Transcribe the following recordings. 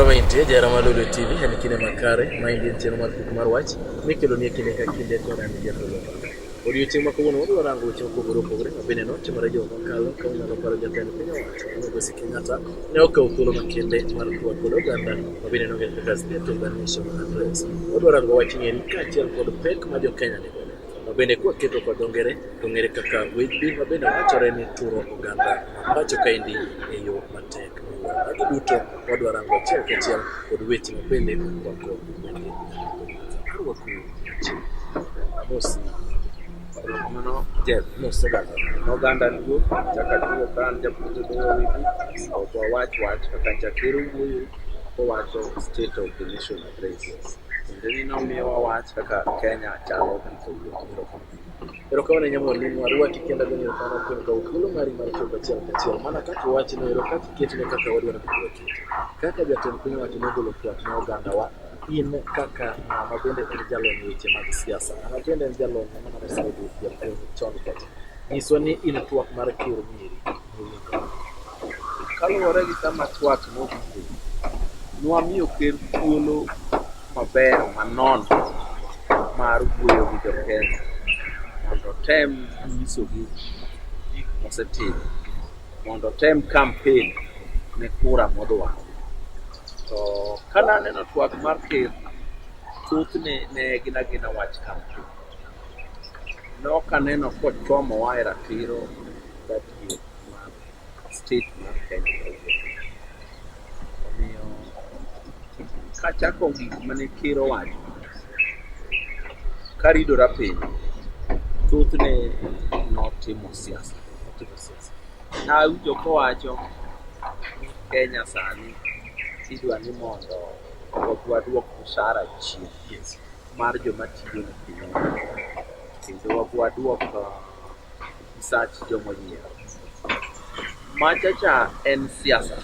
Maintie jara Malolo TV en kinde makare ma indie chenro mar puk mar wach mikelo ni kinde ka kinde to ran gi jatelo. Odiochieng' ma kawuono wadwa rango weche mopogore opogore ma bende notimore juma mokalo ka unyalo paro jatend piny owacho Migosi Kenyatta ne okawo thuolo makende mar twak kod oganda ma bende nong'ere kaka State of the Nation Address. Wadwa rango wach ng'eri kaachiel kod pek ma jo Kenya nigodo ma bende kwaketo kod dho ngere to ng'ere kaka wage ma bende wachore ni turo oganda pacho kaendi e yo matek. Magi duto wadwa rango achiel kachiel kod weche ma bende okwako gwenge. Arwako Mosi Mano Jeff Oganda duo chaka duo kan japuonjo doyo wigi to wach kaka chakero wuoyo kowacho State of the Nation Address. Kendo ni nomiyowa wach kaka Kenya chalo erokamano nyamwalini warwaki kenda gonyo kana kuom kawo thuolo mari mar chopo achiel kachiel mana kaka wachno ero kaka iketne kaka wadwaro ni kete kaka jatend piny owacho nogolo twak ne oganda wa in kaka ma bende en jalony e weche mag siasa ma bende en jalony ma nosebedo japuonj chon kata nyiso ni in twak mar kiro nyiri kaluwore gi kama twak nobugo nwamiyo ker thuolo maber manono mar wuoyo gi jokenya mondo tem nyisogi gik mosetimo mondo tem campaign ne kura modwaro. To kana neno twak mar ker thothne ne gina wach campaign. Nokaneno kochomowa e ratiro gadier mar state mar Kenya. Omiyo kachako gik mane ker owacho karidora piny thothne notimo siasa. Nawinjo kowacho ni Kenya sani idwa ni mondo wadwok mshahara chien mar joma tiyo ne piny kendo wadwok research joma nyiero. Machacha en siasa.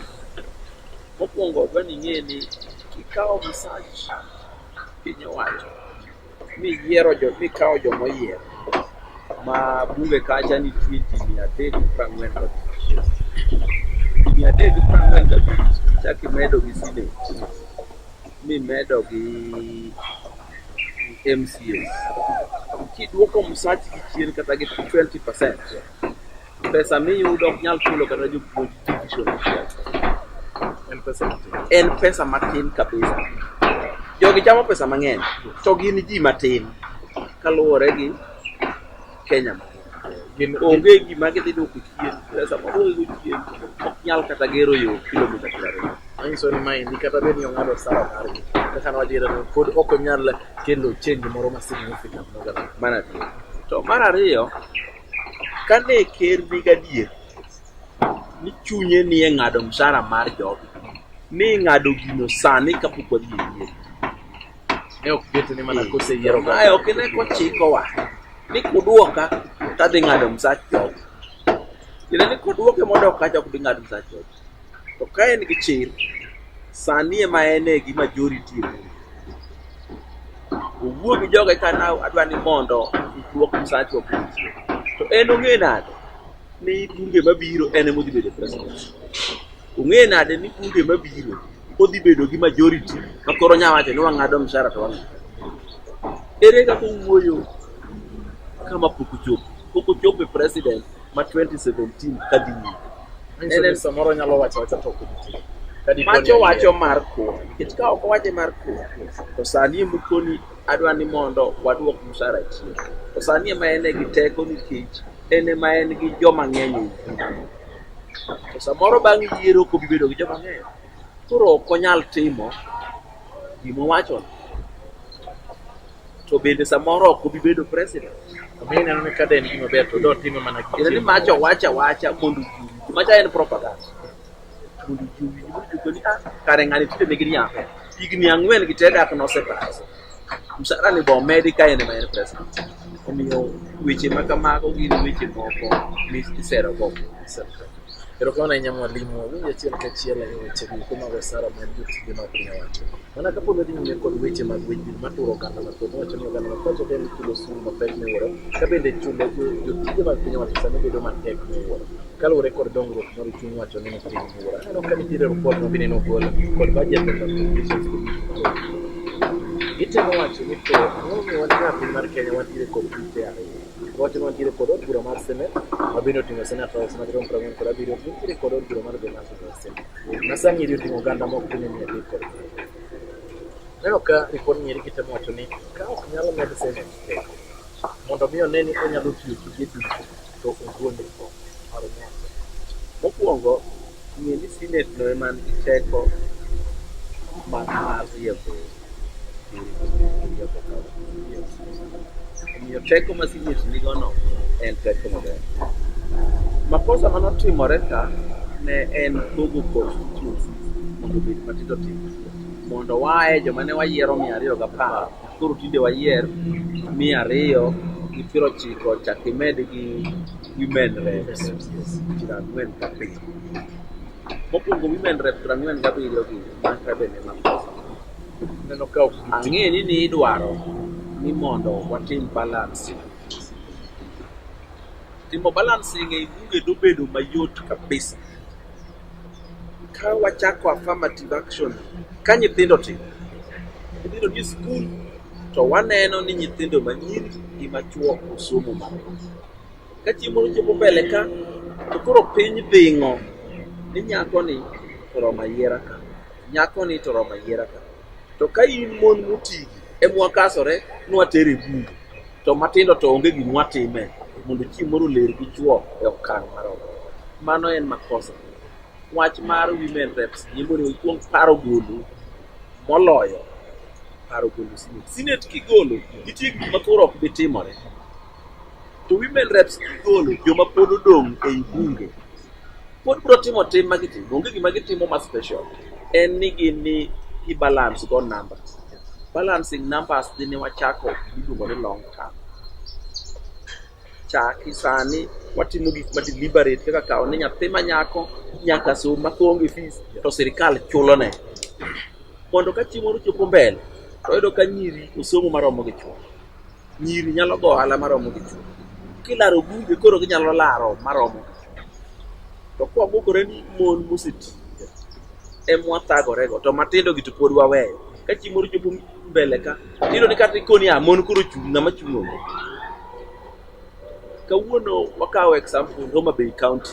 Mokwongo dwa ni ng'e ni kikawo research piny owacho mikawo joma oyiero ma bunge kacha nitie ji 345 chaki medo gi Senate mimedo gi MCAs kidwoko msach gi chien kata gi 20% pesa miyudo ok nyal chulo kata jopuonj tuition en pesa matin kabisa. Jogi chamo pesa mang'eny to gin ji matin kaluwore gi Kenya onge gima gidhi duoko chien pesa maduogo chien ok nyal kata gero yo kilomita 20. Manyiso ni maendi kata bed ni ong'ado sara margi kaka nwadiera ni pod ok onyal kelo change moro ma significant mana to mar ariyo kane ker nigadier ni chunye ni e ng'ado mshahara mar jogi ni ng'ado gino sani kapok wadhi yiero ne ok keto ni mana kose yiero mae ok ne kochikowa ni kudwoka tadhi ng'ado msach jogi kendo ni kudwoke mondo kacha ok dhi ng'ado msach jogi to ka en gi chir sani ema en gi majority owuo gi joge kana adwa ni mondo dwok msach jogi to en ong'e nade ni bunge mabiro en ema odhi bedo president. Ong'e nade ni bunge mabiro odhi bedo gi majority ma koro nyawacho ni wang'ado mshahara to wang'ado. Ere kaka owuoyo kama pok ochopo president ma 2017 kadhi en samoro nyalo wacho to ok wacho mar ko nikech ka ok wache mar ko to sani mukoni adwa ni mondo wadwok mshahara chien to sani ema en gi teko nikech en ema en gi joma ng'eny to samoro bang' yiero ko bibedo gi joma ng'eny koro ok onyal timo gima wacho to bende samoro ok bibedo president. Mimi neno ni kada en gima ber to do timo mana kile ni macho wacha mondo macha en propaganda mondo juwi ni kare ng'ani tite megiri yako igni ang'wen gitedak no separate msara ni bo medical en ma en president omiyo weche makamago gin weche moko misero go Pero kama na mwalimu winja chiel ka chiel e weche duto mag osara mag jotije mag piny owacho. Mana kapo ni nyime kod weche mag weche maturo oganda mathoth, wacho ni oganda mathoth ok en chulo osuru mapek miwuoro, ka bende chulo jotije mag piny owacho sani bedo matek miwuoro. Kaluwore kod dongruok mar chuny wacho ni piny miwuoro. Aneno ka nitiere report ma bende nogol kod budget of appropriations commission. Gitemo wacho ni to ang'o miyo wan e piny mar Kenya wantiere kod tuke ariyo. Wacho ni wantiere kod od bura mar Senate ma bende oting'o Senate House madirom 47, nitiere kod od bura mar National Assembly ma sani oting'o oganda mok piny 300 kod neno ka ripod nyiri gitemo wacho ni ka ok nyalo med Senate mondo mi one ni onyalo tiyo tije duto to ogole mar nyaka. Mokwongo ng'e ni Senate no ema nigi teko mar rieko omiyo teko ma Senate nigono en teko maber. Makosa manotimore ka ne en pogo constituency mondo obed matindo tindo, mondo wae joma ne wayiero 210 koro tinde wayier 290 chak imed gi women reps 4 ka piny. Mokwongo women reps 47 gi manka bende makosa. Neno ka ok ang'e ni idwaro ni mondo watim balancing. Timo balancing e bunge dobedo mayot kabisa ka wachako affirmative action. Ka nyithindo ni skul to waneno ni nyithindo manyiri gi machuo osomo maber. Ka chiemo chopo mbele ka to koro piny dhing'o ni nyako ni to roma yiera ka, nyako ni to roma yiera ka. To ka in mon motigi emwakasore nwatere bunge to matindo to onge gi mwatime mondo chieng' moro ler gi chuo e okang' maromo. Mano en makosa. Wach mar women reps nyimbo ni kuong paro golo moloyo paro golo Senate. Senate kigolo nitie gik makoro ok bitimore. To women reps kigolo joma pod odong' ei bunge pod biro timo tim magitimo. Onge gima gitimo ma special. En ni gin ni i-balance go numbers. Balancing numbers dine wachako iluongo ni long term. Chaki sani watimo gik ma deliberate kaka kawo ni nyathi manyako nyaka som makonge fees to sirikal chulo ne. Mondo ka chieng' moro chopo mbele to yudo ka nyiri osomo maromo gi chuo. Nyiri nyalo go ohala maromo gi chuo. Kilaro bunge koro ginyalo laro maromo gi chuo. To kwa bukore ni mon moseti emwathagorego to matindo gi to pod waweyo. Ka chieng' moro chopo mbele ka iyudo ni kata ikoni mon koro chung' ng'ama chung' onge. Kawuono wakawo example Homa Bay County.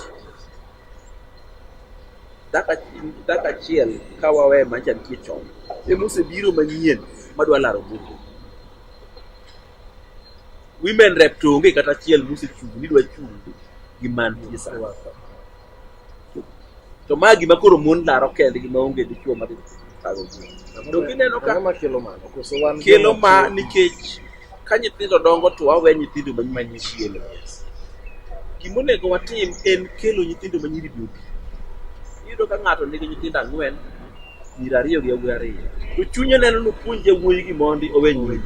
Daka chiel ka wawe mancha nitie chon. Emosebiro manyien madwa laro bunge. Women rep to onge kata chiel mosechung' ni dwa chung' gi mantie sani. To magi makoro mon laro kendgi maonge dichuo ma thago ji. To kineno ka kelo ma nikech ka nyithindo dongo to wawe nyithindo manyichielo. Gimonego watim en kelo nyithindo manyiri duto. Iyudo ka ng'ato nigi nyithindo 4, nyiri 2 gi yawuoyi 2. To chunye neno ni puonj yawuoyi gi mondi owe nyiri.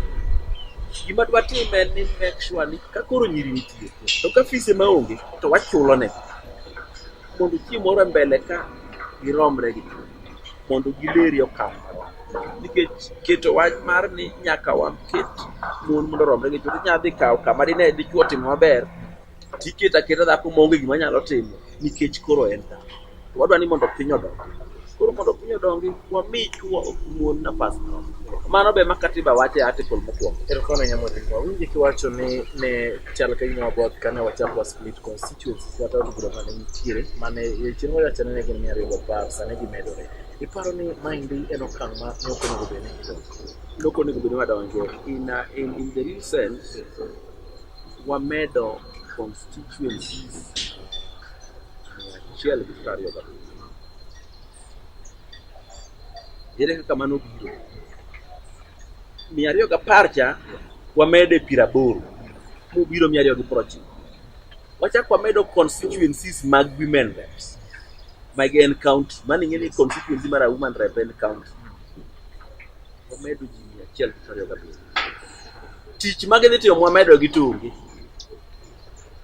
Gima dwa tim en ni make sure ni ka koro nyiri nitie to ka fise maonge to wachulo ne. Mondo chieng' moro mbele ka giromre gi mondo gileri okang'. Nikech keto wach mar ni nyaka waket mon mondo romre gi chuo nyadhi kawo kama dine dichuo timo maber tiketa dhako maonge gima nyalo timo nikech koro en dhako. Wadwa ni mondo piny odongi. Koro mondo piny odongi wami chuo mon nafas. Mano be ma katiba wacho e article mokwongo. Erokono nyamodingo winji kiwacho ni ne chal ka gima waboth kane wachako split constituencies kata od bura mane nitiere mane chieng' moro achane ne gin 210 sani gimedore. Iparo ni maendi en okang' ma nokonego bed ni nokonego bed madonjo in the real sense wamedo constituencies chiel gi 20. Ere kaka mano biro 210 cha wamede 80 mobiro 290. Wachako wamedo constituencies mag women reps mag en county mani ng'eni constituency mar women rep en county wamedo ji 120. Tich magidhi tiyo wamedo gi tungi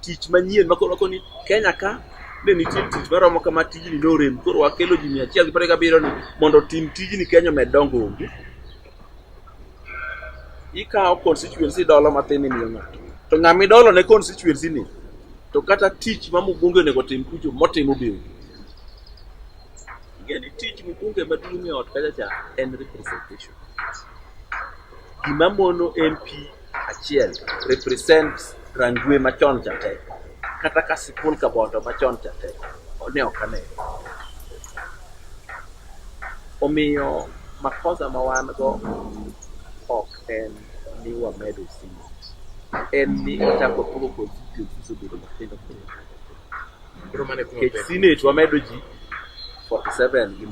tich manyien makoro ni Kenya ka ne nitie tich maromo kama tijni norem koro wakelo ji 177 ni mondo tim tijni Kenya med dongo onge. Ikawo constituency dolo matin imiyo ng'ato to ng'ama idolo ne constituency ni to kata tich ma Mugunge onego tim kucho motimo beu. Ngeni tich Mugunge maduong' e ot kacha cha en representation. Gima mono MP achiel represent Rangwe machon cha te kata Kasipul Kaboto machon cha te ne ok ane. Omiyo makosa ma wan go ok en ni wamedo simu, en ni ochako pogo constituencies obedo matindo tindo. Senate wamedo ji 47 gi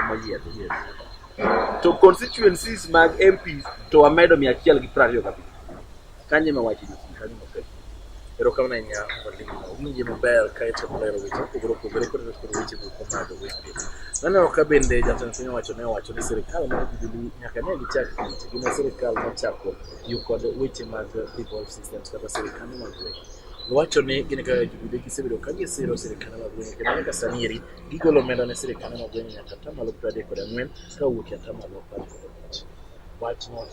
moyiedho to constituencies mag MPs to wamedo 125 kanye mawachi kanyo maber. Erokamano ahinya winji maber ka itemolero weche opogore kod weche moko mag weche. Naneno ka bende jatend piny owacho ni sirikal mar Jubilee nyaka ne gichak tich gin sirikal machako tiyo kod weche mag devolved systems kata sirikal mag gwenge. Giwacho ni gin kaka Jubilee gisebedo ka gisiro sirikal mag gwenge kendo nyaka sani eri gigolo omenda ne sirikal mag gwenge nyaka 34% ka wuok e 15%. Wach no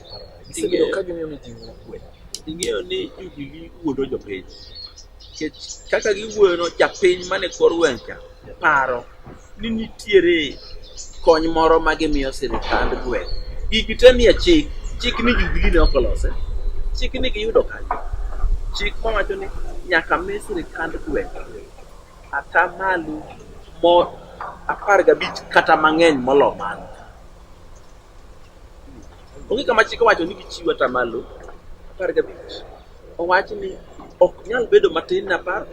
gisebedo ka gimiyo mijing'o gwenge. Ing'eyo ni Jubilee wuondo jopiny kaka giwuoyo no japiny mane kor gweng'cha paro ni nitiere kony moro ma gimiyo sirikand gweng'. Gigi te nie chik ni Jubilee ne ok olose, chik ni giyudo kanyo, chik mawacho ni nyaka mi sirikand gweng' atamalo 15 kata mang'eny molo mano. Onge kama chik wacho ni gichiwo atamalo 15. Owacho ni ok nyal bedo matin na 10.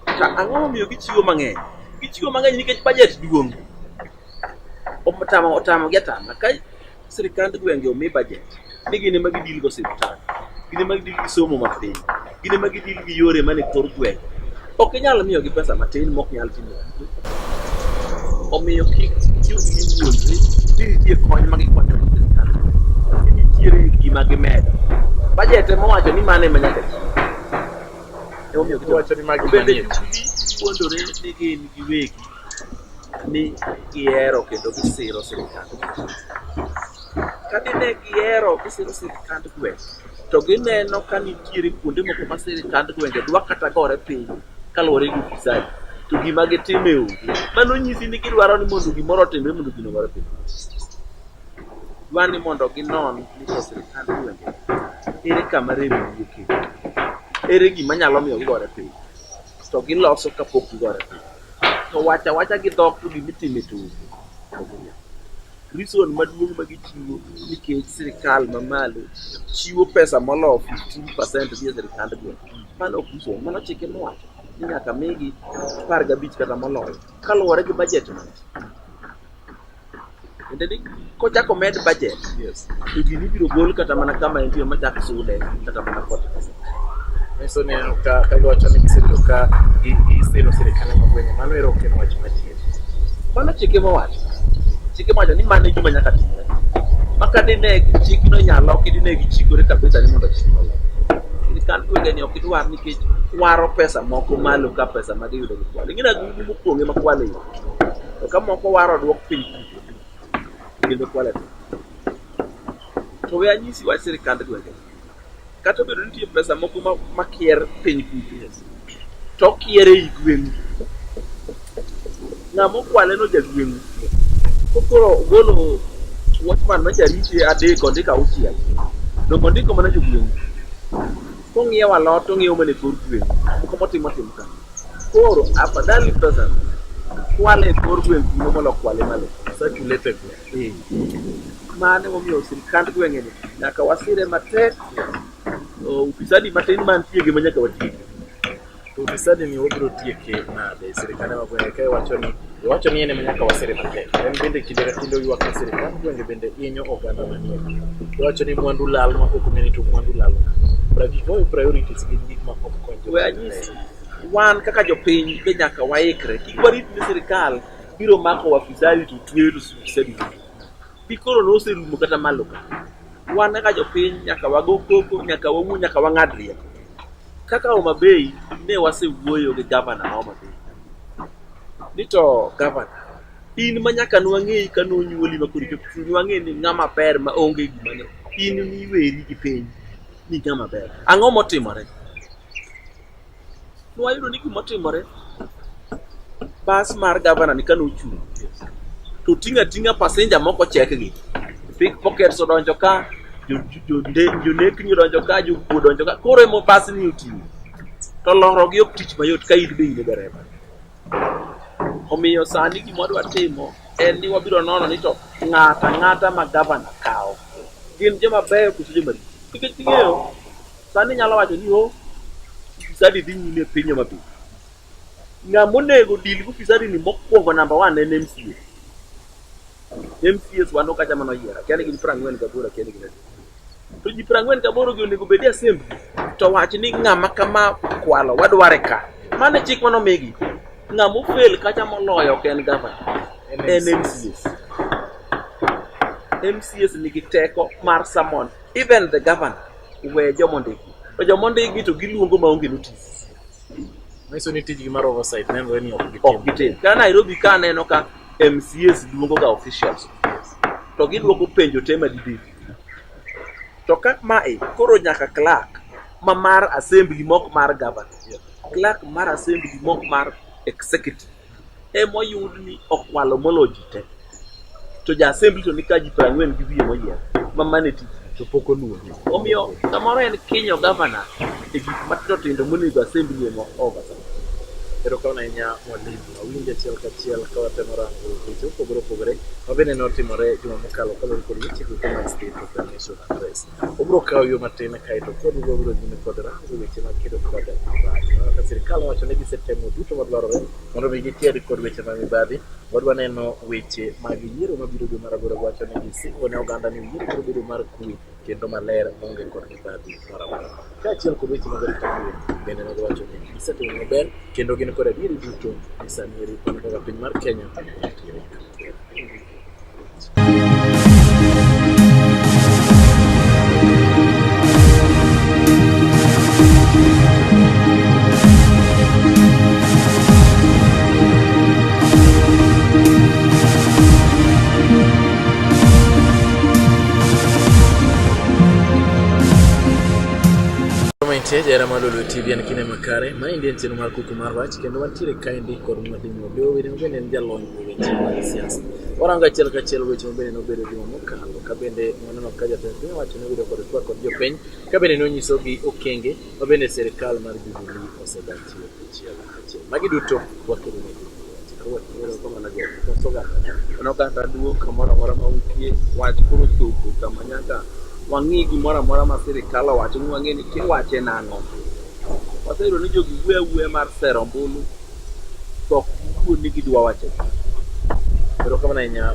Ta ang'o momiyo gichiwo mang'eny? Gichiwo mang'eny nikech budget duong'. Otamo getama ka sirikand gwenge omi budget ni gine ma gidil go sirikal, gine ma gidil gi somo mapiny, gine ma gidil gi yore mane kor gwenge. Ok inyal miyo gi pesa matin mok nyal timo. Omiyo kik Jubilee wuondre ni nitie kony ma gikonyo go sirikal. Nitiere gima gimedo. Budget mowacho ni mane ma nyaka chiwo. Omiyo giwacho ni magi manie wuondore ni gin giwegi ni gihero kendo gisiro sirikal. Ka dine gihero gisiro sirikand gwenge to gineno ka nitiere kuonde moko ma sirikand gwenge dwa kata gore piny kaluwore gi ufisadi to gima gitime onge. Mano nyisi ni gidwaro ni mondo gimoro otimre mondo gino gore piny. Dwa ni mondo ginon ni to sirikand gwenge ere kama rem wuokie, ere gima nyalo miyo gigore piny to giloso kapok gigore piny. To wacha gi dhok to gimitime to reason maduong' ma gichiwo nikech sirikal mamalo chiwo pesa molo 15% gi sirikand gwenge. Mano ok uso, mano chike mowacho ni nyaka migi 15 kata moloyo kaluwore gi budget man. Kendo kochako med budget, to gini biro gol kata mana kama entie machako sude kata mana 40%. Eso ne ka giwacho ni gisebedo ka gisiro sirikal mag gwenge. Mano ero ok en wach machielo. Mano chike mowacho. Chike mowacho ni mano gima nyaka timre. Maka dine chik no nyalo kidine gichikore kabisa ni mondo chik no. Sirikand gwenge ni ok idwar nikech waro pesa moko malo ka pesa ma giyudo gi kwale. Ngina gini mokwonge ma kwale yo. To ka moko waro dwok piny kendo kwale. To we anyisi wach sirikand gwenge. Kata bedo nitie pesa moko ma kier piny kucho. To kiere i gweng'. Ng'amo kwale no jagweng'. Kokoro golo watchman ma jarite adeko ndika uchiel. Dongo ndiko mana jogweng'. Kong'iewo alot to ng'iewo mana kor gweng'. Moko motimo ka. Koro afadhali pesa kwale kor gweng' kuno molo kwale malo. Circulate gweng'. Mane momiyo sirikand gwenge ni nyaka wasire matek. Ufisadi matin mantie gima nyaka watieki. To ufisadi ni wabiro tieke nade sirikal mag gwenge ka wacho ni ene manyaka wasire matek. En bende kinde ywak ni sirikal gwenge bende inyo oganda manie. Wacho ni mwandu lal ma ok ong'e ni to mwandu lal. Priorities gin gik ma ok konyo. We anyisi wan kaka jopiny be nyaka waikre. Kik warit ni sirikal biro mako wafisadi to tweyo to ufisadi. Bikoro noserumo kata malo ka. Wan kaka jopiny nyaka wago koko, nyaka wawu, nyaka wang'ad rieko. Kaka Homa Bay ne wasewuoyo gi gavana Homa Bay. ni to gavana in manyaka nwang'eyi ka nonyuoli ma kodi nwang'e ni ng'ama ber ma onge gimane in niweri gi piny ni ng'ama ber. Ang'o motimore? Nwayudo ni gimotimore, bas mar gavana ni kanochung' to ting'a passenger moko chekgi, pickpockets odonjo ka, jonekni odonjo ka, jokuo odonjo ka, koro emo bas ni oting'o to lorogi ok tich mayot ka in be in e dereba. Omiyo sani gimwadwa timo en ni wabiro nono ni to ng'ata ma gavana kawo gin joma beyo koso joma richo. Nikech king'eyo sani nyalo wacho ni ufisadi dhi nyime e piny Homabay. Ng'amonego dil gi ufisadi ni mokwongo namba 1 en MCA. MCAs wano kacha manoyiera kiani gin 48 kiani gin to ji 48 gi onego bedi assembly to wach ni ng'ama kama kwalo wadware ka. Mane chik manomigi. Ng'amo fail kacha moloyo ken gavana en MCAs. MCAs nigi teko mar summon even the governor we jomondiki. To jomondiki to giluongo maonge notice. Maiso ni tijgi mar oversight nenore ni ok gitim. Ka Nairobi ka aneno ka MCAs luongo ga officials to giduoko penjo tema dibedi. To ka mae koro nyaka clerk ma mar assembly mok mar governor, clerk mar assembly mok mar executive emoyud ni okwalo moloji te. To ja assembly to nika ji 40 gi wiye moyier ma mane tich to pok oluongi. Omiyo kamoro en kinyo gavana e gik matindo monego assembly emo oversight. Pero kauna inya mwalimu awinja achiel kachiel ka watemo rango weche opogore mabende notimore juma mokalo kaluwore kod weche duto mag state proclamation address. Obiro kawo yo matin kaeto pod wabiro nyime kod rango weche mag kedo kod mibadhi. Ka sirikal wacho ni gisetemo duto madwarore mondo mi gitiek kod weche mag mibadhi. Wadwa neno weche mag yiero mabiro dwe mar aboro, wacho ni gisingo ne oganda ni yiero biro bedo mar kwe kendo maler maonge kod mibadhi moro amora. Kaachiel kod weche mag rito kwe bende wacho ni gisetimo maber kendo gin kod adieri duto ni sani eri kaka piny mar Kenya. Jera malolo TV en kine makare ma indien cheno mar kuku mar wach kendo wantiere kaendi kod mwalimu Obeyo Were mabende en jalony e weche mag siasa. Warango achiel kachiel weche mabende nobedo juma mokalo ka bende waneno ka jatend piny owacho nobedo kod twak kod jopiny ka bende nonyisogi okenge ma bende sirikal mar Jubilee osedachiyo achiel. Magi duto wakelo ne oganda duo kamoro amora ma utie wach koro chopo kama nyaka wang'i gimoro amora ma sirikal owacho ni wang'e ni tiwache nang'o. Waseyudo ni jogi wuoyo mar sero ombulu to ok ni gidwa wacho. Pero kama nainya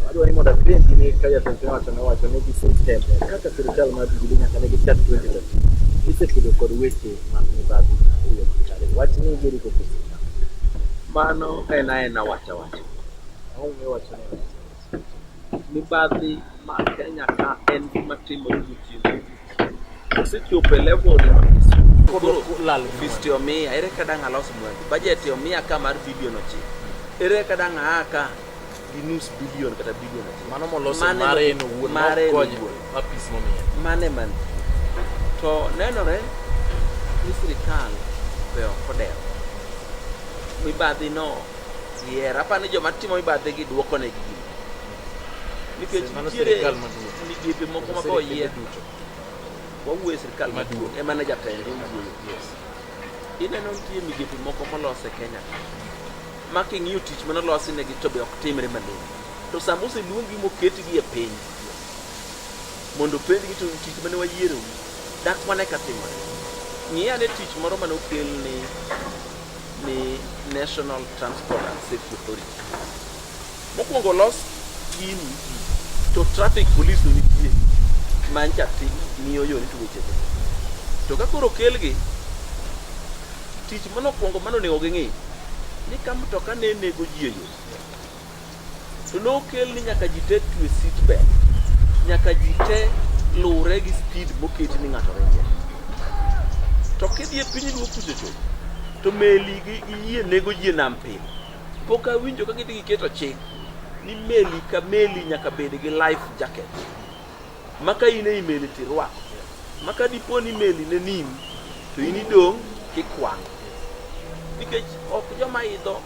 adwa ni mondo apenji ni ka jatend piny owacho ni system kaka sirikal mar Jubilee nyaka ne gichak 2013 gisekedo kod weche mag mibadhi e yo makare. Wach ni geri go sirikal mano en wacho mibadhi ma Kenya ka en gima timore gotieno. Osechopo e level koro fisti omiya ere ka dang' alos mwandu budget omiya ka mar bilion 9 ere ka dang' aka gi nus bilion kata bilion 1 mano moloso mare en owuon konyo apis momiya mane man to nenore ni sirikal be ok odewo mibadhi no yiera pa ni joma timo mibadhi gi duoko ne gi nikech sirikal maduong' migepe moko ma go yier wawuoyo sirikal maduong' ema ne jatend wuoyo. Ineno nitie migepe moko molos e Kenya ma king'iyo tich manolosi negi to be ok timre malong'o. To sama oseluongi moketgi e piny mondo penjgi to tich mane wayiero dak mane ka timore. Ng'i ane tich moro mane okel ni National Transport and Safety Authority. Mokwongo los gini to traffic police no nitie mancha ti miyo yo ni weche to ka koro kelgi tich manokwongo manonego ging'i ni ka mtoka ne nego ji e yo to nokel ni nyaka ji te twe seat belt, nyaka ji te lure gi speed moketi ni ng'ato ringe. To kidhi e piny luo kusecho to meli gi yie nego ji e nam piny pok awinjo ka gidhi giketo chik ni meli ka meli nyaka bed gi life jacket maka in e meli tirwako maka dipo ni meli ne nim to in idong' kikwang' nikech ok joma idho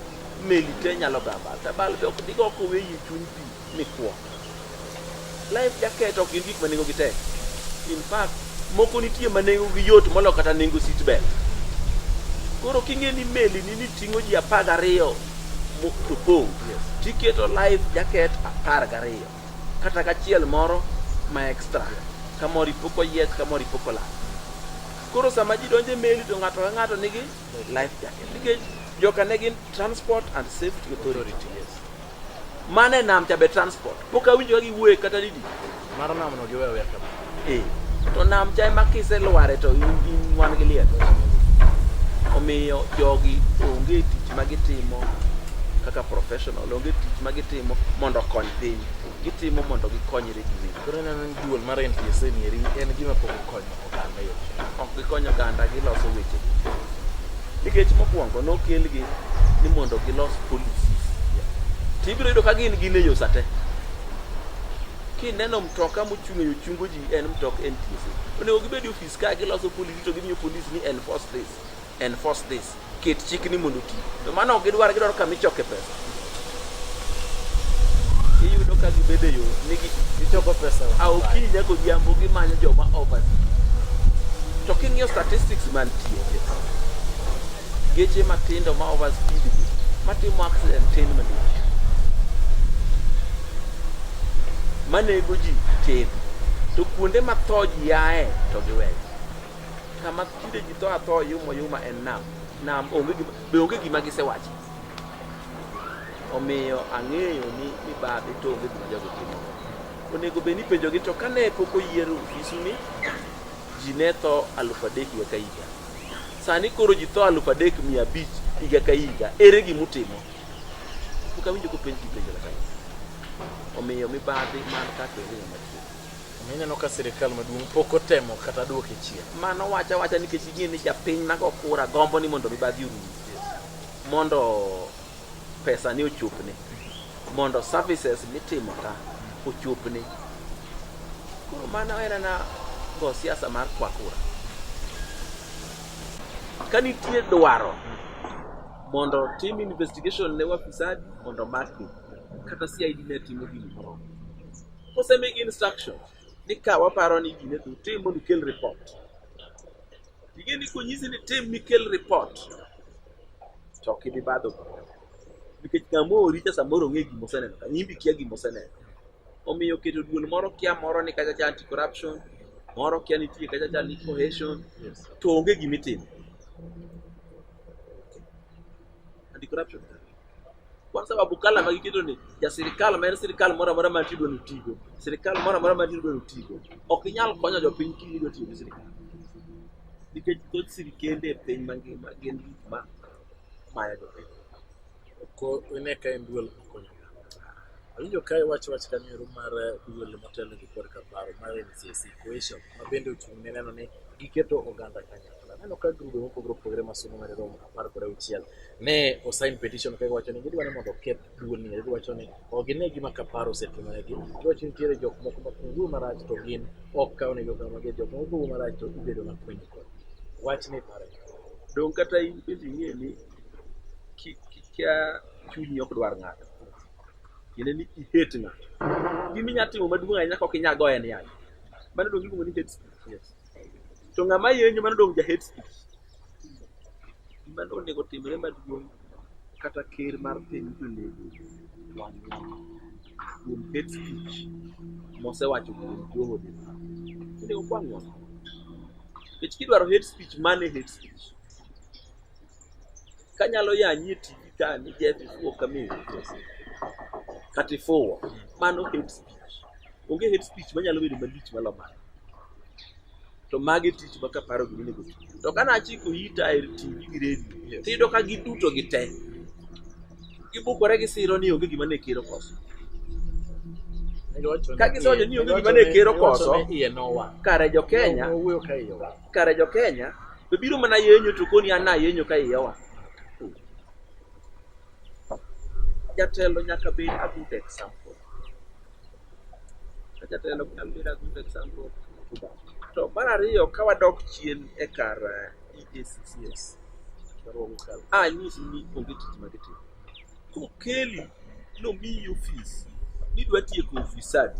meli te nyalo gamba tabal be ok digo ko weyi chuny pi mikwo life jacket ok gin gik ma nengo gi tek in fact moko nitie ma nengo gi yot molo kata nengo seat belt koro king'e ni meli ni ting'o ji 12 to pong tiketo life jacket 12 kata kachiel moro ma extra kamoro ipoko yiech kamoro ipoko lal koro sama ji donje meli to ng'ato ka ng'ato nigi life jacket nikech joka ne gin transport and safety authority mane nam chabe transport pok awinjo ka giwuoye kata didi mar nam no giweyo ya kama to nam cha ema kiselware to in wan gi liet omiyo jogi onge tich ma gitimo kaka professional onge tich ma gitimo mondo okony piny gitimo mondo gikonyre giwegi koro neno ni duol mar NTSA ni en gima pok okonyo oganda yo ok gikonyo oganda giloso weche nikech mokwongo nokelgi ni mondo gilos policies tibiro yudo ka gin e yo sate kineno mtoka mochung' e yo chungo ji en mtok NTSA onego gibed ofis ka giloso policy to gimiyo police ni enforce this ket chik ni mondo ti to mano ok gidwaro kama ichoke pesa iyudo ka gibede yo nigi ichoko pesa okinya godhiambo gimanyo joma oversee to king'iyo statistics mantie geche matindo ma overspeed matimo accident tin malich manego ji tin to kuonde ma tho ji yae to giweyo kama tinde ji tho atho yuma en nam onge gima gisewacho omiyo ang'eyo ni babe to onge gima jogo timo onego bed ni penjogi to kane pok oyiero ofisu ni ji ne tho 3,000 higa ka higa sani koro ji tho 3,500 higa ka higa ere gimutimo pok awinjo ko penjo lakini omiyo mibadhi man kaka ong'eyo machiegni ineno ka sirikal maduong' pok otemo kata duoke chien mano wacha nikech gin ni japiny mago kura gombo ni mondo mibadhi orum mondo pesa ni ochopne mondo services mitimo ka ochopne koro mano en na go siasa mar kwa kura ka nitie dwaro mondo tim investigation ne wafisadi mondo maki kata CID ne timo gimoro kosemigi instruction ni ka waparo ni gine to tim mondo kel report digeni konyisi ni tim ni kel report to kibi badho nikech kamoro cha samoro ng'e gimo seneno ka nyimbi kia gimo seneno omiyo keto duol moro kia moro ni kacha anti corruption moro kia nitie kacha ni cohesion to onge gimitimo anti corruption kwa sababu kala magiketo ni ya sirikal ma en sirikal moro amora ma tido nutigo sirikal moro amora ma tido nutigo ok inyal konyo jopiny kini do tiyo gi sirikal nikech thoth sirikende e piny mangima gin gik ma maya jopiny ko ine ka en duol konyo awinjo kae wach kanero mar duol motelo gi korka paro mar NCSC cohesion ma bende ochung' ne neno ni giketo oganda kanyakla neno ka grube mopogore masomo mar romo 16 ne osign petition ka wacho ni gidwa ni mondo ket duol ni giwacho ni ogine gima kaparo setimagi giwacho ni tiere jok moko makungu marach to gin ok kaw ne jok mage jok moko marach to ibedo makwinyo kod wach ni pare dong kata in bende ing'e ni kia chunyi ok dwar ng'ato kendo ni hate ng'ato giminya timo maduong' ahinya kok inyago en yaye mano dong iluongo ni hate speech to ng'ama yenyo mano dong ja hate speech mano onego timre maduong' kata ker mar piny onego kuom hate speech mosewacho kuom jogo onego kwang'o nikech kidwaro hate speech mane hate speech kanyalo yanyi e TV ka ni Jeff Fuo kamili kati Fuo mano hate speech onge hate speech manyalo bedo malich malomano to mage tich maka paro ginego to kana achiko ita e TV gi radio tido ka giduto gite gibukore gi siro ni onge gima ne kero koso ka gisojo ni onge gima ne kero koso kare jo Kenya be biro mana yenyo to koni ana yenyo ka iyewa jatelo nyaka bed a good example. Jatelo nyaka bed a good example. To mar ariyo ka wadok chien e kar EACCS. Nyisi ni onge tich magitimo. Kokeli nomiyi ofis nidwa tieko ofisadi,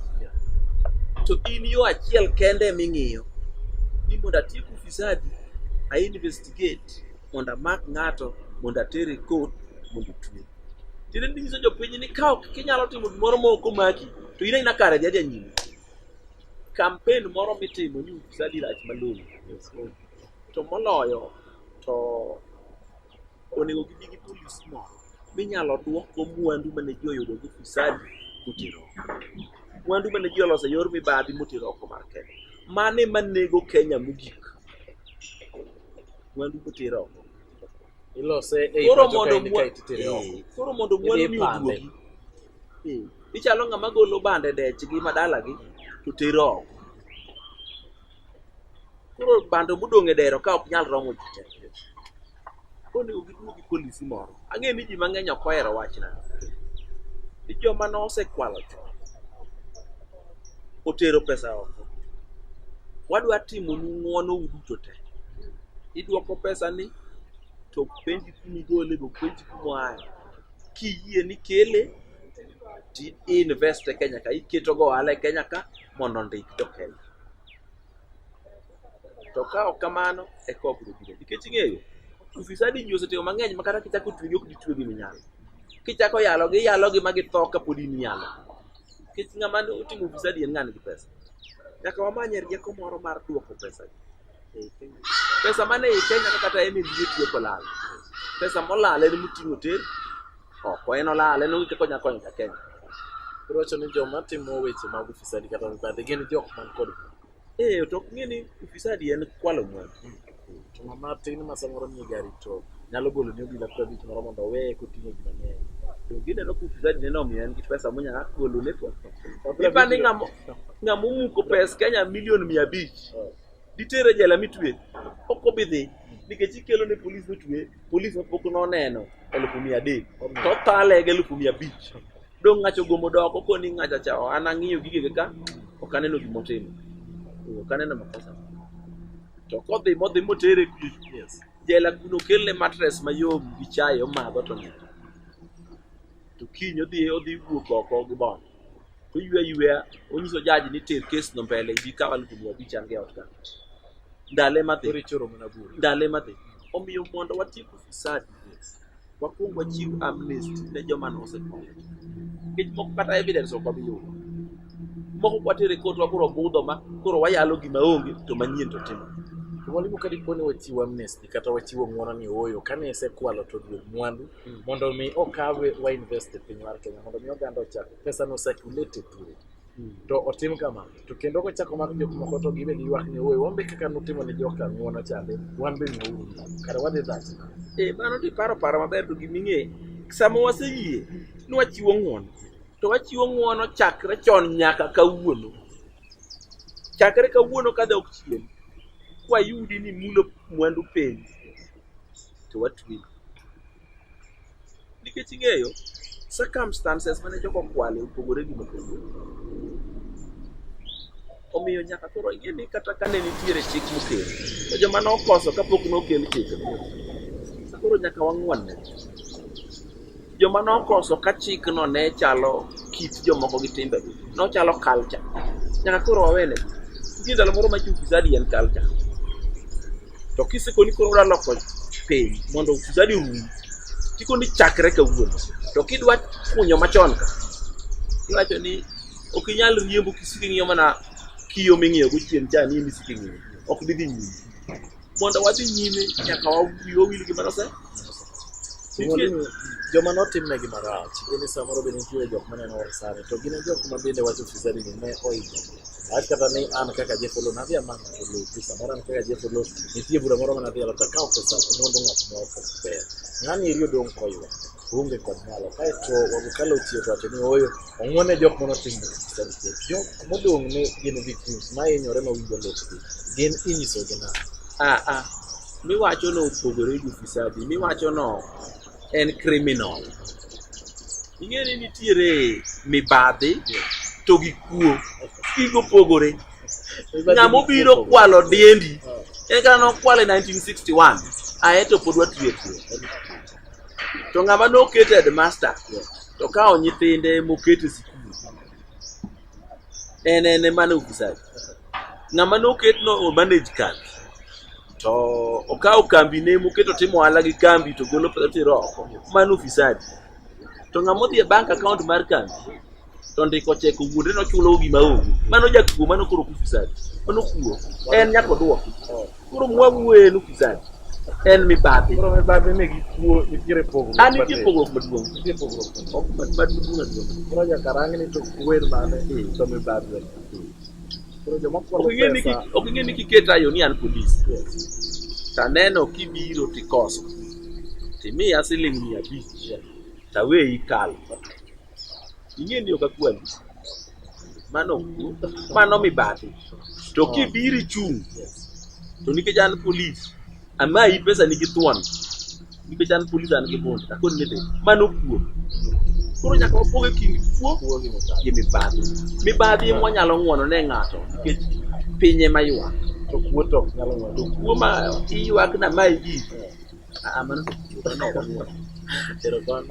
to in yo achiel kende ming'iyo ni mondo atiek ofisadi a investigate mondo amak ng'ato mondo atere court mondo otwe. Tiende nyiso jopiny ni ka ok kinyalo timo gimoro moko maki to in aina kare dhi nyime. Campaign moro mitimo ni ofisadi rach malong'o, to moloyo to onego gidhi gi polisi moro minyalo duoko mwandu mane ji oyudo gi ofisadi motero, mwandu mane ji oloso yor mibadhi motero oko mar Kenya. Mane manego Kenya mogik, mwandu motero oko ilose e koro mondo mwandu ni oduogi. Ichalo ng'ama golo bande dechgi madalagi to tero oko. Koro bando modong' e dero ka ok nyal romo ji te. Onego giduogi polisi moro. Ang'e ni ji mang'eny ok ohero wachna. Ni joma nosekwalo chon otero pesa oko. Wadwa timo ng'uono uduto te. Iduoko pesa ni to penji kumigole go penji kumoaye. Kiyie ni kele ti invest e Kenya ka, iketo go ohala e Kenya ka mondo ondik jo Kenya. To ka ok kamano e kopro biro. Nikech ing'eyo ofisadi ji osetimo mang'eny ma kata kichako twegi ok ditwe gi minyalo. Kichako yalogi ma githo kapod inyalo. Nikech ng'ama otimo ofisadi en ng'ani gi pesa. Nyaka wamanye rieko moro mar duoko pesa. Pesa mane e Kenya kata en lieti kolal. Pesa molal en muting'o ter. Ok en olal en onge kaka onyalo konyo ka Kenya. Korocho ni joma timo weche mag ofisadi kata mibadhi gin jok man kod to ok ng'e ni ofisadi en kwalo mwandu. To ng'ama tin ma samoro ni gari to nyalo golo ni obila kwa bich moro mondo weye koting'o gima ng'eny. To gineno ko ofisadi neno omiyo en gi pesa monyalo golo ne to. Ipani ng'ama omuko pesa Kenya milion 500 ditere jela mitwe ok obi dhi nikech ikelo ne polis mitwe, polis mapok noneno 300,000 to thale gi 500,000. Dong' ng'acho gomo doko koni ng'acha chao an ang'iyo gige ka ok aneno gimotimo. Ok aneno makosa. To kodhi modhi motere jela kuno kelne mattress mayom gi chai omadho to nindo. To kiny odhi wuok oko gi bon. To yweya onyiso jaji ni ter kes no mbele gi kawa 500,000 ange ot ka. Ndale madhi. Omiyo mondo watiek ofisadi wakuong wachiw amnesty ne joma nosekonyo. Nikech moko kata evidence ok wabiyudo. Moko kwatere court wakoro budho ma koro wayalo gima onge to manyien to timo. To walimu kadi pone wachiwo amnesty kata wachiwo ng'uono ni oyo kane isekwalo to duog mwandu mondo mi okawe wa invest e piny mar Kenya mondo mi oganda ochak pesa no circulate e pur. To otim kama to kendo kochako mag jok moko to gibe giywak ni oyo wambe kaka nutimo ne joka ng'uono chande wan be ng'uru kare wadhi dhach. Mano ti paro maber to giming'e sama waseyie ni wachiwo ng'uono to wachiwo ng'uono chakre chon nyaka kawuono. Chakre kawuono kadha ok chien wayudi ni mulo mwandu piny to watwi. Nikech ing'eyo circumstances mane joko kwale opogore gi mopogore. Omiyo nyaka koro ing'e ni kata kane nitiere chik mokel to joma nokoso kapok nokel chik koro nyaka wang'wane. Joma nokoso ka chik no ne chalo kit jomoko gi timbe nochalo culture nyaka koro wawene. Nitie ndalo moro ma ofisadi en culture. To kisekoni koro ora loko piny mondo ofisadi orum tikoni chakre kawuono to kidwa kunyo machon ka iwacho ni ok inyal riembo kisiki ng'iyo mana kiyo ming'iyo go chien cha ni misiki ng'iyo ok dhi nyime. Mondo wadhi nyime nyaka wawil gima nose. Joma notimne gima rach en samoro be nitie jok maneno sare to gin jok ma bende wacho ofisadi ni ne oidho. Wach kata ni an kaka jefolo nadhi amang' polo pesa moro an kaka jefolo nitie bura moro manadhi alota kao pesa mondo ng'ato moko ber. Ng'ani iriyo dong' koywa onge kod nyalo kaeto wabukalo tiyo to wacho ni oyo ong'wone jok manotimne ofisadi te. Jok modong' ne gin victims ma hinyore ma winjo lokgi gin inyiso gi nang'o? Miwacho no opogore gi ofisadi. Miwacho no en criminal. ing'e ni nitiere mibadhi to gi kuo gigo pogore. Ng'ama obiro kwalo diendi en kaka nokwale 1961 aeto pod watiyo to ng'ama noketo headmaster to kawo nyithinde moketo sikul en mane ofisadi. Ng'ama noket no manage kambi to okawo kambi ne moketo timo ohala gi kambi to golo pesa tero oko, mano ofisadi. To ng'ama odhi e bank account mar kambi to ndiko cheko wuonde nochulo gima onge, mano jakuo, mano koro ofisadi, mano kuo, en nyaka oduoki. Koro mwawuoye en ofisadi, en mibadhi. Koro mibadhi ni gi kuo nitiere pogruok. Nitie pogruok maduong'. Nitie pogruok maduong'. Koro nyaka rang ni to kuwer mane to mibadhi. Koro joma kwalo pesa ok ing'e ni kiketa yo ni an polis. Taneno kibiro tikoso timiya siling 500 taweyi kalo. Ing'e ni ok akwali. Mano mibadhi. To kibiri chung' to nikech an polis amayi pesa nigi thuon nikech an polis an gi bond akon nede mano kuo. Koro nyaka wapoge kind kuo gi mibadhi. Mibadhi ema wanyalo ng'uono ne ng'ato nikech pinye maywa to kuo to nyalo ng'uono. To kuo ma iyuak na mai ji mano Pero con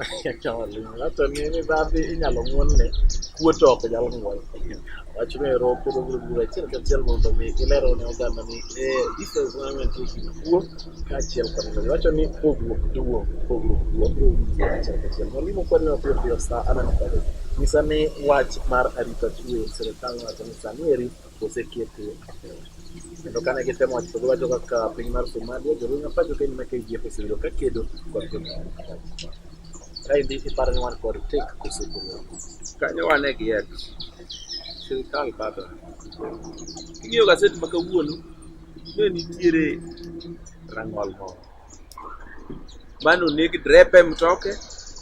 lato ni mibadhi inyalo ng'uonne, kuo to ok nyalo ng'uono. Wach no ero koro biro achiel kachiel mondo mi ilero ne oganda ni difference ma nitie kuo kaachiel kod wacho ni pogruok duong', achiel kachiel. Mwalimu kwani wapiyo piyo sa anano kade. Nyisa ni wach mar arita kwe serikal wacho ni sani eri osekete. Kendo kane gitemo wacho to giwacho kaka piny mar Somalia jolweny pacho ka nyime KDF osebedo ka kedo kod kaendi iparo ni wan kod tek kosepogore. Kanyo wan e giek sirikal baba. King'iyo gaset ma kawuono ne nitiere rang'ol moro mano negi drepe mtoke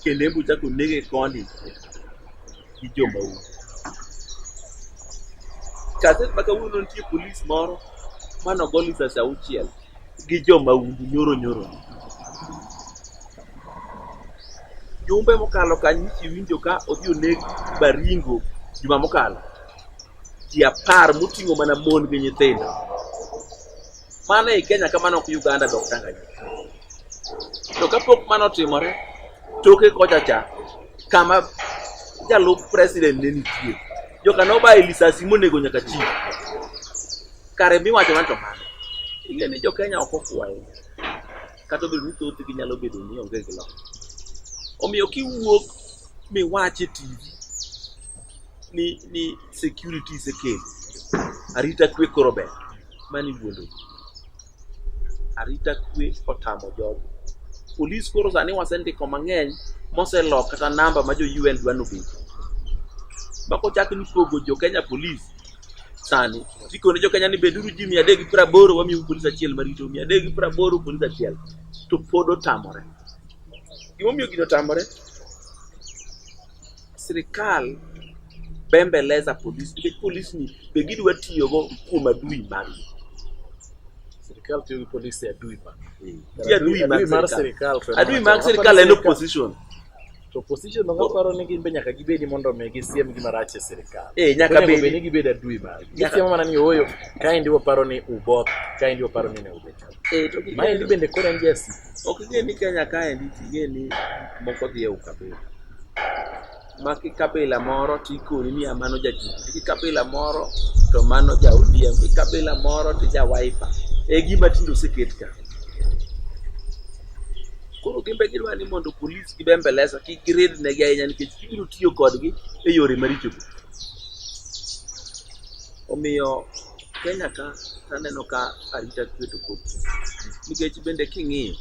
kendo embu chako nege kondi gi jomaundo. Gaset ma kawuono nitie polis moro manogol risasi 6 gi jomaundo nyoro. Jumbe mokalo kanyo winjo ka odhi oneg Baringo juma mokalo ji 10 moting'o mana mon gi nyithindo. Mano e Kenya ka mano ok Uganda dok Tanganyika. To kapok mano timore toke kocha cha kama jalup president ne nitie joka nobaye lisasi monego nyaka chi kare miwacho man to mano ing'e ni jo Kenya ok okwayo kata obedo ni thoth gi nyalo bedo ni onge gi lony. Omiyo kiwuok miwache TV ni security sekelo arita kwe koro ber mani wuondo. Arita kwe otamo jogo. Polis koro sani wasendiko mang'eny moselok kata namba ma jo UN dwano bedi. Bako chak ni pogo jo Kenya polis sani tikone jo Kenya ni beduru ji 380 wamiyo polis achiel marito 380 polis achiel to pod otamore. Gimomiyo gino tamore sirikal bembeleza polis nikech polis ni be gidwa tiyogo kuom adui margi. Sirikal tiyo gi polis e adui mag. Adui mar sirikal. Adui mag sirikal en opposition. To opposition no paro ni gin be nyaka gibedi mondo me gisiem gima rach e sirikal. Nyaka be ni gibed adui margi. Gisiemo mana ni oyo kaendi waparo ni uboth, kaendi waparo ni ne ubet. To maendi bende koro en jesi. Ok ing'e ni Kenya kaendi ting'e ni moko dhi e ukabila. Maki kabila moro tikoni ni amano jatich. Ki kabila moro to mano ja ODM. Ki kabila moro to ja Wiper. Gima tindo seket ka. Koro gimbe gidwa ni mondo polis gibembeleza ki gired ne gi ahinya nikech gibiro tiyo kodgi e yore maricho. Omiyo Kenya ka taneno ka arita kwe to kod nikech bende king'iyo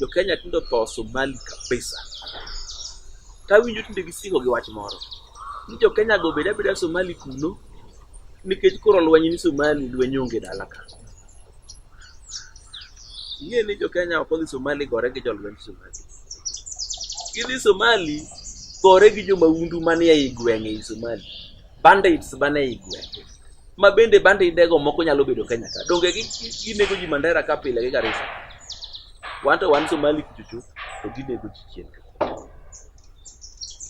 jo Kenya tindo tho Somali kabisa. Tawinjo tinde gisiko gi wach moro ni jo Kenya go beda Somali kuno nikech koro lweny ni Somali lweny onge dala ka. Ing'e ni jo Kenya ok odhi Somali gore gi jolweny Somali. Gidhi Somali gore gi jomaundu manie ei gwenge ei Somali. Bandits mane ei gwenge. Ma bende bandidego moko nyalo bedo Kenya ka. Donge ginego ji Mandera ka pile gi Garissa. Wan Somali kuchuchu to ginego ji chien ka.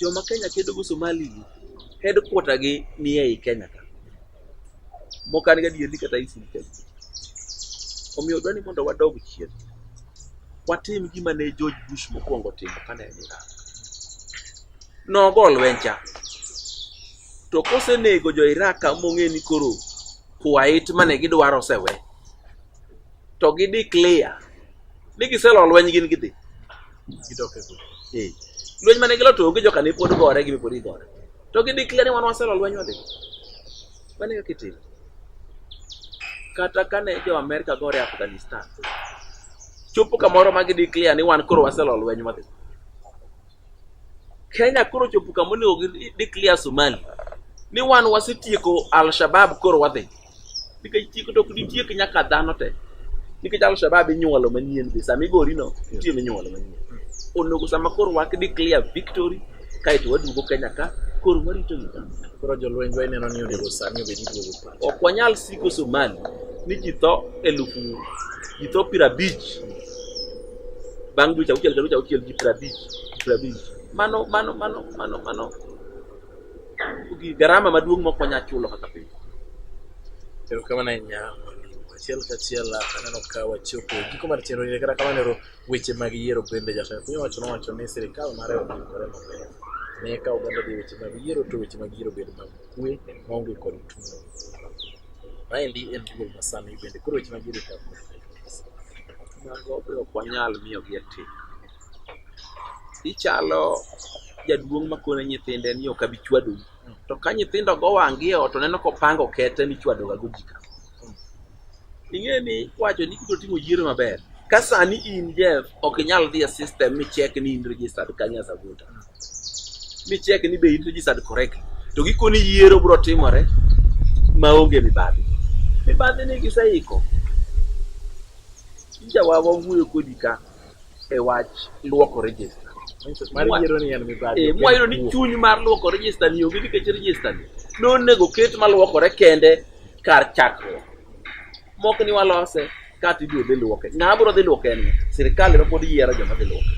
joma Kenya kedo go Somali gi headquarter gi ni ei Kenya ka mokan ga dieri kata isi Kenya. Omiyo dwani mondo wadog chien watim gima ne George Bush mokwongo timo kane en Iraq. Nogo lweny cha to kosenego jo Iraq mong'e ni koro Kuwait mane gidwaro sewe to gi declare ni giselo lweny gin gidhi gidoke go lweny mane gilo to onge joka ne pod gore gi pod gore to gi declare ni wan waselo lweny wadhi mane kitimo. Kata kane jo America gore Afghanistan chopo kamoro ma gi declare ni wan koro waselo lweny wadhi. Kenya koro chopo kamoro gi declare Somali ni wan wasetieko Al-Shabaab koro wadhi. Nikech tieko to kuditiek nyaka dhano te. Nikech Al-Shabaab inyuolo manyien be sami gori no tie minyuolo manyien. Onogo sama koro wak declare victory kaito wadugo Kenya ka koro warito Uganda. Koro jolweny wa neno ni onego sami obedi duogo pacho. Ok wanyal siko Somali ni ji tho 50,000 bang' dweche auchiel ji 50. Mano garama maduong' mokonya chulo kaka piny. Pero kama na achiel kachiel aneno ka wachopo giko mar chenro ni kata kama nero weche mag yiero bende jatend piny owacho ni sirikal mare oikore maber ne ka oganda dhi weche mag yiero to weche mag yiero bedo mag kwe maonge kod tulo. Maendi en duol masani bende koro weche mag yiero ka mago be ok wanyal miyo gi tim. Ichalo jaduong' makone nyithinde ni ok abi chwado to ka nyithindo go wang'i to neno kopango kete ni chwado ga gojika. Ing'e ni wacho ni kibiro timo yiero maber ka sani in Jeff ok inyal dhi e system mi check ni in registered Kenya as a voter mi check ni be in registered correct to gikoni yiero biro timore maonge mibadhi ni giseiko. Jawawa wuoyo kodi ka e wach luoko register mar yiero ni en mibadhi. Mwayudo ni chuny mar luoko register ni onge nikech register ni nonego ket maluokore kende kar chakruok. Mok ni walose kati ibiro dhi luoke. Ng'a biro dhi luoke en sirikal ema pod yiero joma dhi luoke.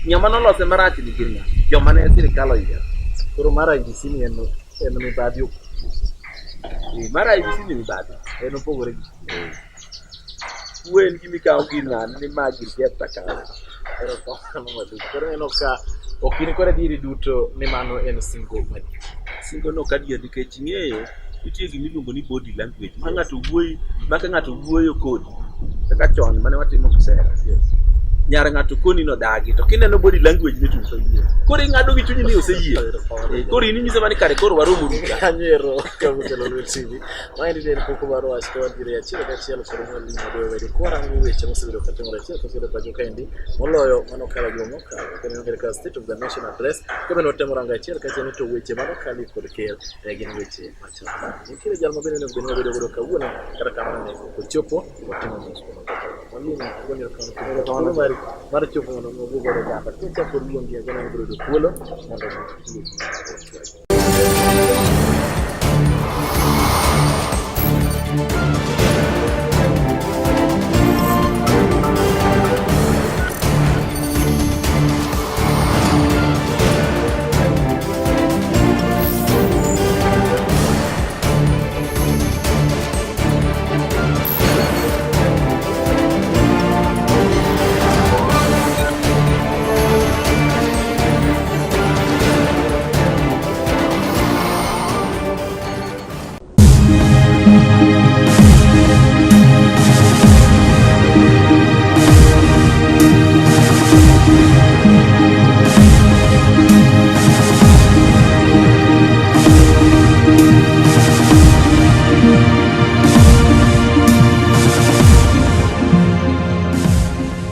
Ng'ama nolose marach ni gin ng'a? Joma ne sirikal oyiero. Koro mara IEBC ni en mibadhi. Mara IEBC ni mibadhi. En opogore gi wen gi mikawo gir ng'ani ni magi ketha kae. Koro neno ka ok in kore diri duto ni mano en singo madi. Singo no kadier nikech ing'eyo nitie gima iluongo ni body language ma ng'ato wuoyi ma ka ng'ato wuoyo kodi kaka chon mane watimo kisera nyar ng'ato koni no dagi to kineno body language ni tuso yie koro ing'ado gi chunyi ni oseyie koro in nyise mani kare koro waromo ruka kanyero kabutelo Lwet TV maendi den koko baro wasko dire achiel kachiel koro mwali modo wedi kwarango weche mosebedo katimore achiel kachiel pacho kaendi moloyo mano kala jomo kala kendo ngere ka state of the nation address kendo notemo ranga achiel kachiel to weche mano kali kod ker gin weche machal nikire jal mabene no gwen mabedo godo kawuono kata kamane ochopo watimo mos kono mwali ni gonyo kono mar chopo mondo obugo godo gamba. Kicha por luongi agona ibiro do thuolo mondo